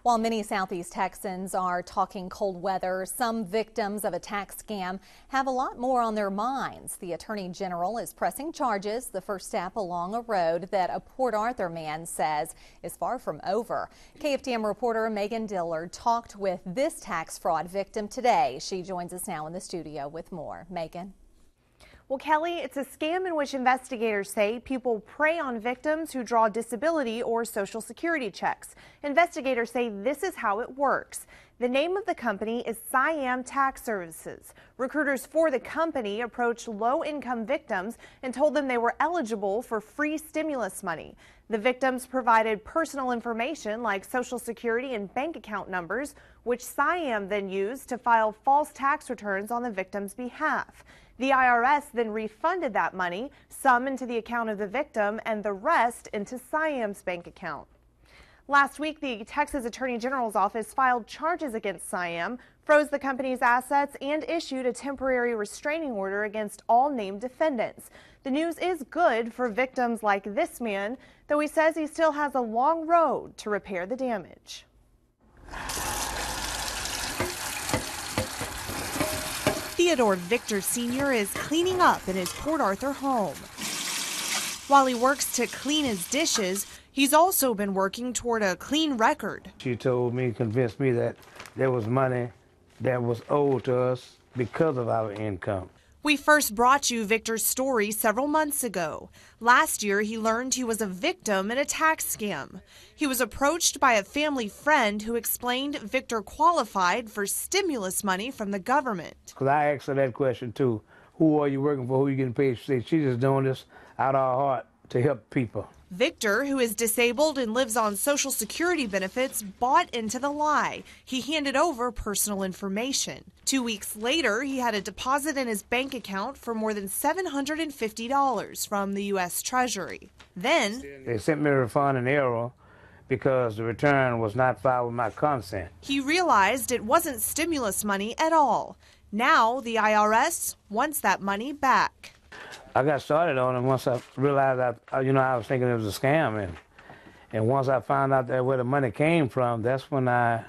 While many Southeast Texans are talking cold weather, some victims of a tax scam have a lot more on their minds. The Attorney General is pressing charges, the first step along a road that a Port Arthur man says is far from over. KFDM reporter Megan Dillard talked with this tax fraud victim today. She joins us now in the studio with more. Megan. Well, Kelly, it's a scam in which investigators say people prey on victims who draw disability or Social Security checks. Investigators say this is how it works. The name of the company is Syam Tax Services. Recruiters for the company approached low-income victims and told them they were eligible for free stimulus money. The victims provided personal information like Social Security and bank account numbers, which Syam then used to file false tax returns on the victim's behalf. The IRS then refunded that money, some into the account of the victim and the rest into Syam's bank account. Last week, the Texas Attorney General's office filed charges against Syam, froze the company's assets, and issued a temporary restraining order against all named defendants. The news is good for victims like this man, though he says he still has a long road to repair the damage. Theodore Victor Sr. is cleaning up in his Port Arthur home. While he works to clean his dishes, he's also been working toward a clean record. She convinced me that there was money that was owed to us because of our income. We first brought you Victor's story several months ago. Last year, he learned he was a victim in a tax scam. He was approached by a family friend who explained Victor qualified for stimulus money from the government. Because I asked her that question too. Who are you working for? Who are you getting paid? She said she's just doing this out of her heart to help people. Victor, who is disabled and lives on Social Security benefits, bought into the lie. He handed over personal information. 2 weeks later, he had a deposit in his bank account for more than $750 from the U.S. Treasury. Then, they sent me a refund in error because the return was not filed with my consent. He realized it wasn't stimulus money at all. Now, the IRS wants that money back. I got started on it once I realized I was thinking it was a scam, and once I found out that where the money came from, that's when I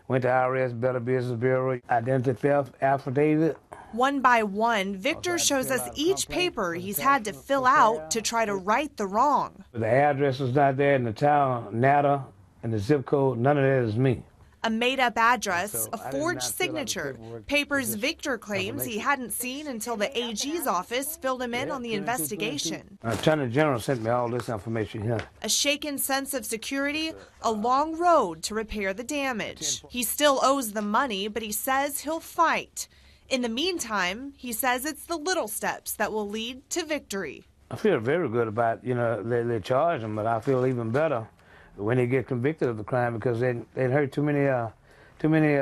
went to IRS, Better Business Bureau, identity theft affidavit. One by one, Victor shows us each paper he's had to fill out to try to right the wrong. The address was not there, and the town, NATA, and the zip code, none of that is me. A made-up address, a forged signature, papers Victor claims he hadn't seen until the AG's office filled him in on the investigation. The Attorney General sent me all this information here. A shaken sense of security, a long road to repair the damage. He still owes the money, but he says he'll fight. In the meantime, he says it's the little steps that will lead to victory. I feel very good about, they charge him, but I feel even better when they get convicted of the crime because they hurt too many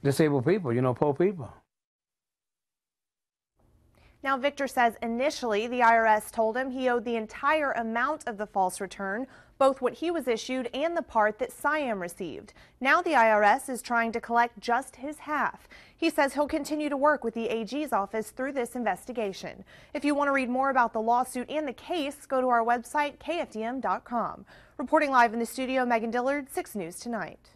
disabled people, poor people. Now, Victor says initially the IRS told him he owed the entire amount of the false return, both what he was issued and the part that Syam received. Now the IRS is trying to collect just his half. He says he'll continue to work with the AG's office through this investigation. If you want to read more about the lawsuit and the case, go to our website, KFDM.com. Reporting live in the studio, Megan Dillard, 6 News Tonight.